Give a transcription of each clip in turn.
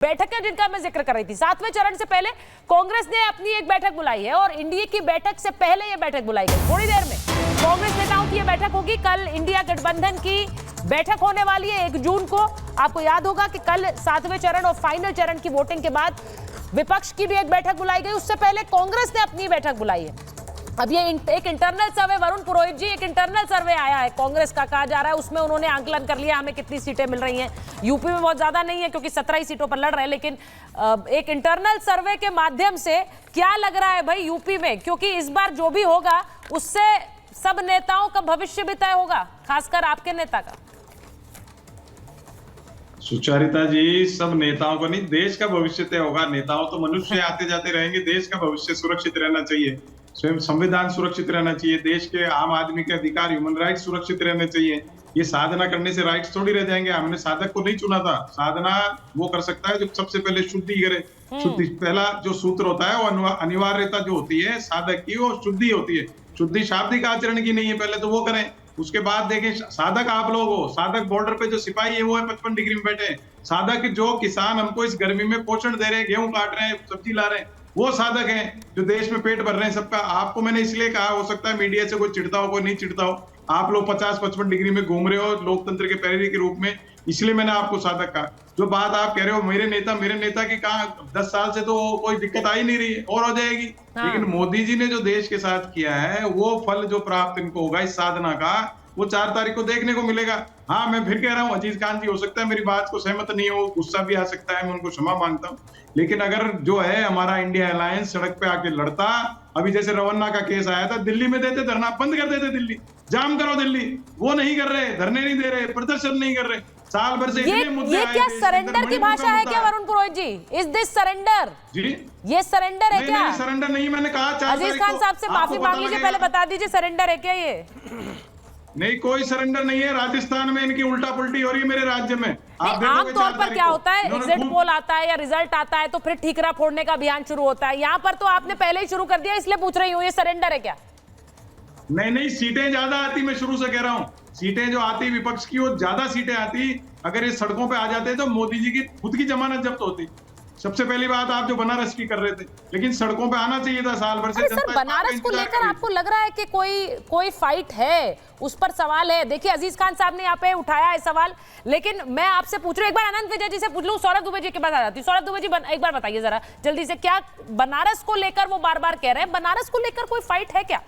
बैठकें जिनका मैं जिक्र कर रही थी, 7वें चरण से पहले कांग्रेस ने अपनी एक बैठक बुलाई है और इंडिया की बैठक से पहले यह बैठक बुलाई गई। थोड़ी देर में कांग्रेस नेताओं की यह बैठक होगी। कल इंडिया गठबंधन की बैठक होने वाली है 1 जून को। आपको याद होगा कि कल 7वें चरण और फाइनल चरण की वोटिंग के बाद विपक्ष की भी एक बैठक बुलाई गई। उससे पहले कांग्रेस ने अपनी बैठक बुलाई है। अब ये एक इंटरनल सर्वे, वरुण पुरोहित जी, एक इंटरनल सर्वे आया है कांग्रेस का, कहा जा रहा है उसमें उन्होंने आंकलन कर लिया हमें कितनी सीटें मिल रही हैं। यूपी में बहुत ज्यादा नहीं है क्योंकि 17 ही सीटों पर लड़ रहे हैं, लेकिन एक इंटरनल सर्वे के माध्यम से क्या लग रहा है भाई यूपी में, क्योंकि इस बार जो भी होगा उससे सब नेताओं का भविष्य भी तय होगा, खासकर आपके नेता का। सुचारिता जी, सब नेताओं का नहीं, देश का भविष्य तय होगा। नेताओं तो मनुष्य आते जाते रहेंगे, देश का भविष्य सुरक्षित रहना चाहिए, स्वयं संविधान सुरक्षित रहना चाहिए, देश के आम आदमी के अधिकार, ह्यूमन राइट्स सुरक्षित रहने चाहिए। ये साधना करने से राइट्स थोड़ी रह जाएंगे। हमने साधक को नहीं चुना था। साधना वो कर सकता है जो सबसे पहले शुद्धि करे। शुद्धि पहला जो सूत्र होता है वो अनिवार्यता जो होती है साधक की, वो शुद्धि होती है। शुद्धि शाब्दिक आचरण की नहीं है, पहले तो वो करें, उसके बाद देखें। साधक आप लोग हो। साधक बॉर्डर पे जो सिपाही है वो है 55 डिग्री में बैठे। साधक जो किसान हमको इस गर्मी में पोषण दे रहे हैं, गेहूं काट रहे हैं, सब्जी ला रहे हैं, वो साधक हैं जो देश में पेट भर रहे हैं सबका। आपको मैंने इसलिए कहा, हो सकता है मीडिया से कोई चिढ़ता हो कोई नहीं चिढ़ता हो, आप लोग 50-55 डिग्री में घूम रहे हो लोकतंत्र के पैरवी के रूप में, इसलिए मैंने आपको साधक कहा। जो बात आप कह रहे हो मेरे नेता की कहा 10 साल से तो कोई दिक्कत आ ही नहीं रही है, और हो जाएगी। लेकिन मोदी जी ने जो देश के साथ किया है वो फल जो प्राप्त इनको होगा इस साधना का, वो 4 तारीख को देखने को मिलेगा। हाँ, मैं फिर कह रहा हूँ, अजीज खान जी हो सकता है मेरी बात को सहमत नहीं हो, गुस्सा भी आ सकता है, मैं उनको क्षमा मांगता हूँ। लेकिन अगर जो है हमारा इंडिया अलायंस सड़क पे आके लड़ता, अभी जैसे रवन्ना का केस आया था, दिल्ली में देते धरना, बंद कर देते, दिल्ली जाम करो दिल्ली, वो नहीं कर रहे, धरने नहीं दे रहे, प्रदर्शन नहीं कर रहे, साल भर से इतने मुद्दे आए। ये क्या सरेंडर की भाषा है क्या Varun Purohit ji? Is this surrender? जी, ये सरेंडर है क्या? नहीं, सरेंडर नहीं, मैंने कहा। अजीज खान साहब से माफी मांग लीजिए, पहले बता दीजिए सरेंडर है क्या ये? नहीं, कोई सरेंडर नहीं है। राजस्थान में इनकी उल्टा पुल्टी हो रही है मेरे राज्य में। आमतौर पर क्या होता है, एग्जिट पोल आता है या रिजल्ट आता है तो फिर ठीकरा फोड़ने का अभियान शुरू होता है। यहाँ पर तो आपने पहले ही शुरू कर दिया, इसलिए पूछ रही हूँ ये सरेंडर है क्या? नहीं, सीटें ज्यादा आती, मैं शुरू से कह रहा हूँ। सीटें जो आती विपक्ष की, वो ज्यादा सीटें आती। अगर ये सड़कों पे आ जाते तो मोदी जी की खुद की जमानत जब्त होती। सबसे पहली बात आप जो बनारस की कर रहे थे, लेकिन सड़कों पे आना चाहिए था साल भर से। सर, बनारस को लेकर आपको लग रहा है कि कोई फाइट है, उस पर सवाल है? देखिए, अजीज खान साहब ने यहाँ पे उठाया है सवाल, लेकिन मैं आपसे पूछ रही हूँ, एक बार अनंत विजय जी से पूछ लूँ, सौरभ दुबे जी के पास आ जाती हूँ। सौरभ दुबे जी, एक बार बताइए जरा जल्दी से, क्या बनारस को लेकर वो बार बार कह रहे हैं, बनारस को लेकर कोई फाइट है क्या?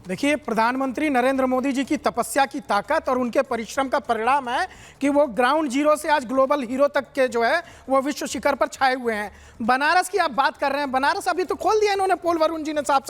देखिए, प्रधानमंत्री नरेंद्र मोदी जी की तपस्या की ताकत और उनके परिश्रम का परिणाम है कि वो ग्राउंड जीरो से आज ग्लोबल हीरो तक के जो है वो विश्व शिखर पर छाए हुए हैं। बनारस की आप बात कर रहे हैं, बनारस अभी तो खोल दिया इन्होंने पोल, वरुण जी ने साफ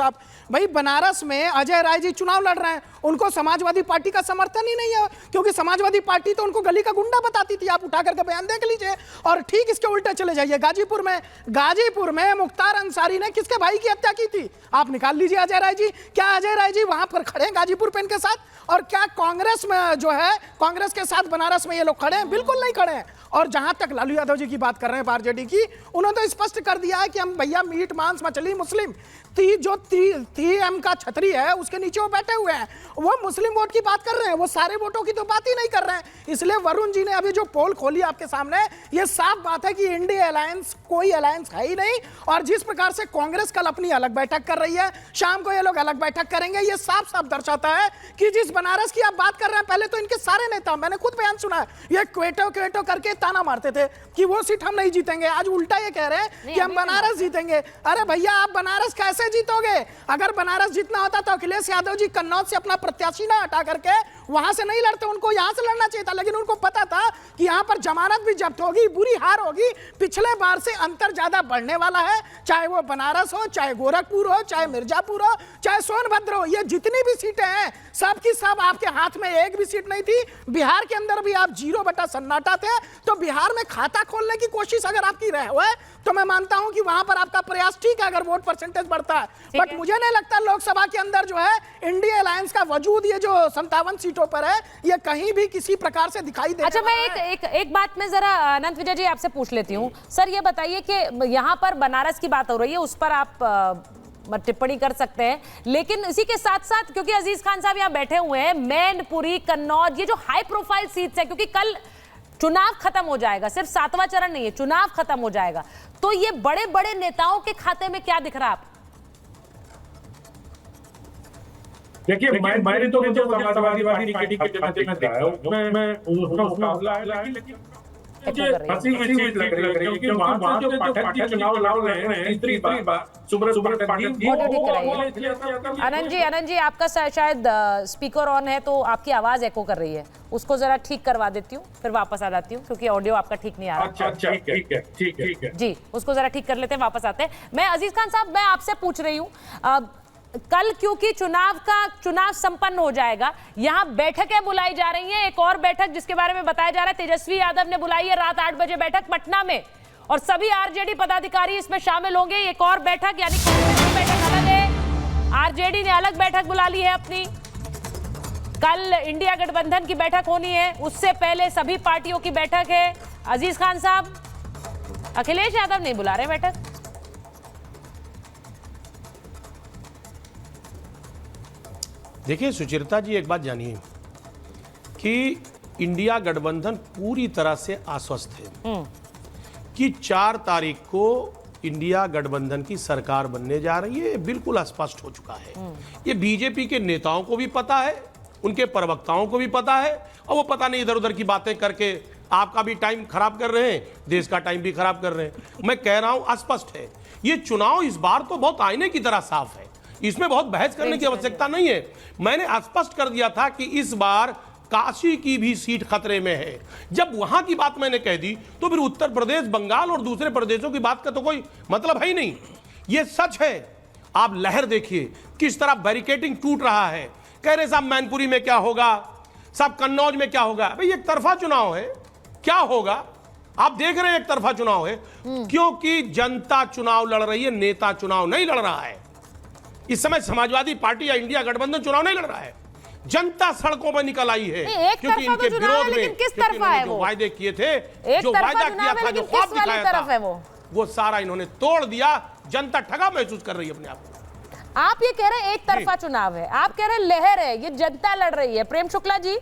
भाई। बनारस में अजय राय जी चुनाव लड़ रहे हैं, उनको समाजवादी पार्टी का समर्थन ही नहीं है, क्योंकि समाजवादी पार्टी तो उनको गली का गुंडा बताती थी। आप उठा करके बयान देख लीजिए। और ठीक इसके उल्टे चले जाइए गाजीपुर में मुख्तार अंसारी ने किसके भाई की हत्या की थी? आप निकाल लीजिए अजय राय जी। क्या अजय राय जी वहां पर खड़े हैं गाजीपुर पेन के साथ? और क्या कांग्रेस में जो है, कांग्रेस के साथ बनारस में ये लोग खड़े हैं? बिल्कुल नहीं खड़े हैं। और जहां तक लालू यादव जी की बात कर रहे हैं आरजेडी की, उन्होंने तो स्पष्ट कर दिया है कि हम भैया मीट मांस मछली मुस्लिम जो 3M का छतरी है उसके नीचे वो बैठे हुए हैं, वो मुस्लिम वोट की बात कर रहे हैं, वो सारे वोटों की तो बात ही नहीं कर रहे हैं। इसलिए वरुण जी ने अभी जो पोल खोली आपके सामने, ये साफ बात है कि इंडिया अलायंस कोई अलायंस है ही नहीं। और जिस प्रकार से कांग्रेस कल अपनी अलग बैठक कर रही है, शाम को ये लोग अलग बैठक करेंगे, ये साफ दर्शाता है कि जिस बनारस की आप बात कर रहे हैं, पहले तो इनके सारे नेता, मैंने खुद बयान सुना है, ये क्वेटो करके ताना मारते थे कि वो सीट हम नहीं जीतेंगे। आज उल्टा ये कह रहे हैं कि हम बनारस जीतेंगे। अरे भैया, आप बनारस कैसे जीतोगे? अगर बनारस जीतना होता तो अखिलेश यादव जी कन्नौज से अपना प्रत्याशी ना हटा करके वहां से नहीं लड़ते, उनको यहां से लड़ना चाहिए था। लेकिन उनको पता था कि यहां पर जमानत भी जब्त होगी, बुरी हार होगी, पिछले बार से अंतर ज्यादा बढ़ने वाला है। चाहे वो बनारस हो, चाहे गोरखपुर हो, चाहे मिर्जापुर हो, चाहे सोनभद्र हो, ये जितनी भी सीटें हैं सब की सब आपके हाथ में एक भी सीट नहीं थी। बिहार के अंदर भी आप 0 सन्नाटा थे। तो बिहार में खाता खोलने की कोशिश अगर आपकी रहे हुए तो मैं मानता हूं कि वहां पर आपका प्रयास ठीक है, अगर वोट परसेंटेज बढ़ता है। बट मुझे नहीं लगता लोकसभा के अंदर जो है इंडिया अलायंस का वजूद, ये जो 57 सीटों पर है, ये कहीं भी किसी प्रकार से दिखाई दे। अच्छा, मैं एक बात में जरा अनंत विजय जी आपसे पूछ लेती हूँ। सर, ये बताइए कि यहाँ पर बनारस की बात हो रही है, उस पर आप टिप्पणी कर सकते हैं, लेकिन इसी के साथ साथ, क्योंकि अजीज खान साहब यहाँ बैठे हुए हैं, मैनपुरी, कन्नौज, ये जो हाई प्रोफाइल सीट्स है, क्योंकि कल चुनाव खत्म हो जाएगा, सिर्फ 7वां चरण नहीं है, चुनाव खत्म हो जाएगा, तो ये बड़े बड़े नेताओं के खाते में क्या दिख रहा है आपको? देखिए मैंने तो मुझे समाजवादी पार्टी के टिकट में देखा है, उसमें उसका मुकाबला है, लेकिन मुझे हंसी हुई चीज लग रही है क्योंकि वहां से जो पाठक जी चुनाव लड़ रहे हैं तीसरी बार सुब्रत पाठक जी। आनंद जी आपका शायद स्पीकर ऑन है तो आपकी आवाज एको कर रही है, उसको जरा ठीक करवा देती हूँ, फिर वापस आ जाती हूँ क्योंकि ऑडियो आपका ठीक नहीं आ रहा। अच्छा ठीक है जी, उसको जरा ठीक कर लेते हैं, वापस आते हैं। मैं अजीज खान साहब, मैं आपसे पूछ रही हूँ, कल क्योंकि चुनाव संपन्न हो जाएगा, यहाँ बैठकें बुलाई जा रही हैं। एक और बैठक जिसके बारे में बताया जा रहा है, तेजस्वी यादव ने बुलाई है रात 8 बजे बैठक पटना में, और सभी आरजेडी पदाधिकारी इसमें शामिल होंगे। एक और बैठक, यानी कांग्रेस की बैठक अलग है, आरजेडी ने अलग बैठक बुला ली है अपनी। कल इंडिया गठबंधन की बैठक होनी है, उससे पहले सभी पार्टियों की बैठक है। अजीज खान साहब, अखिलेश यादव नहीं बुला रहे बैठक। देखिए सुचरिता जी, एक बात जानिए कि इंडिया गठबंधन पूरी तरह से आश्वस्त है कि 4 तारीख को इंडिया गठबंधन की सरकार बनने जा रही है, बिल्कुल स्पष्ट हो चुका है। ये बीजेपी के नेताओं को भी पता है, उनके प्रवक्ताओं को भी पता है, और वो पता नहीं इधर उधर की बातें करके आपका भी टाइम खराब कर रहे हैं, देश का टाइम भी खराब कर रहे हैं। मैं कह रहा हूं स्पष्ट है, ये चुनाव इस बार तो बहुत आईने की तरह साफ है, इसमें बहुत बहस करने की आवश्यकता नहीं है। मैंने स्पष्ट कर दिया था कि इस बार काशी की भी सीट खतरे में है। जब वहां की बात मैंने कह दी तो फिर उत्तर प्रदेश, बंगाल और दूसरे प्रदेशों की बात का तो कोई मतलब है ही नहीं। ये सच है, आप लहर देखिए किस तरह बैरिकेडिंग टूट रहा है। कह रहे साहब मैनपुरी में क्या होगा, साहब कन्नौज में क्या होगा। भाई एक तरफा चुनाव है, क्या होगा आप देख रहे हैं, एक तरफा चुनाव है, क्योंकि जनता चुनाव लड़ रही है, नेता चुनाव नहीं लड़ रहा है। इस समय समाजवादी पार्टी या इंडिया गठबंधन चुनाव नहीं लड़ रहा है, जनता सड़कों पर निकल आई है, क्योंकि इनके विरोध में किस तरफा है जो वायदे किए थे, एक जो वायदा किया था, जो ख्वाब दिखाया था, वो सारा इन्होंने तोड़ दिया। जनता ठगा महसूस कर रही है अपने आप को। आप ये कह रहे हैं एक तरफा चुनाव है, आप कह रहे हैं लहर है, ये जनता लड़ रही है। प्रेम शुक्ला जी,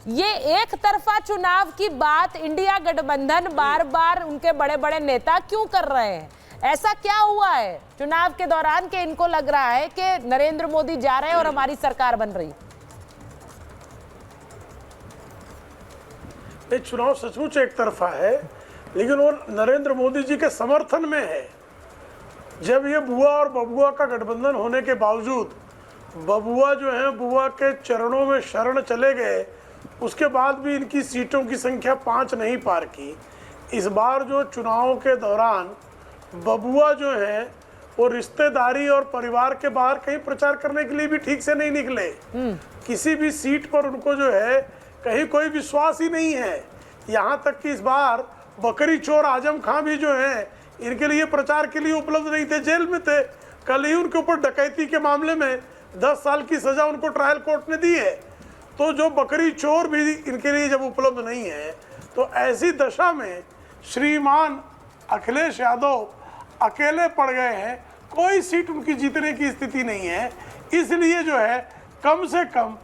ये एक तरफा चुनाव की बात इंडिया गठबंधन बार बार उनके बड़े बड़े नेता क्यों कर रहे हैं? ऐसा क्या हुआ है चुनाव के दौरान कि इनको लग रहा है कि नरेंद्र मोदी जा रहे हैं और हमारी सरकार बन रही? चुनाव सचमुच एक तरफा है, लेकिन वो नरेंद्र मोदी जी के समर्थन में है। जब ये बुआ और बबुआ का गठबंधन होने के बावजूद बबुआ जो है बुआ के चरणों में शरण चले गए, उसके बाद भी इनकी सीटों की संख्या 5 नहीं पार की। इस बार जो चुनाव के दौरान बबुआ जो है वो रिश्तेदारी और परिवार के बाहर कहीं प्रचार करने के लिए भी ठीक से नहीं निकले। किसी भी सीट पर उनको जो है कहीं कोई विश्वास ही नहीं है। यहाँ तक कि इस बार बकरी चोर आजम खां भी जो है इनके लिए प्रचार के लिए उपलब्ध नहीं थे, जेल में थे। कल ही उनके ऊपर डकैती के मामले में 10 साल की सजा उनको ट्रायल कोर्ट ने दी है। तो जो बकरी चोर भी इनके लिए जब उपलब्ध नहीं है, तो ऐसी दशा में श्रीमान अखिलेश यादव अकेले पड़ गए हैं, कोई सीट उनकी जीतने की स्थिति नहीं है। इसलिए जो है कम से कम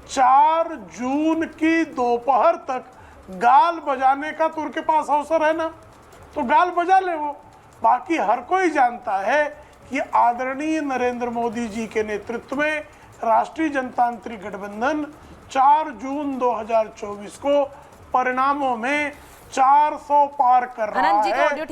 4 जून की दोपहर तक गाल बजाने का तो उनके पास अवसर है ना, तो गाल बजा ले वो। बाकी हर कोई जानता है कि आदरणीय नरेंद्र मोदी जी के नेतृत्व में राष्ट्रीय जनतांत्रिक गठबंधन 4 जून 2024 को परिणामों में 400 पार कर रहा है।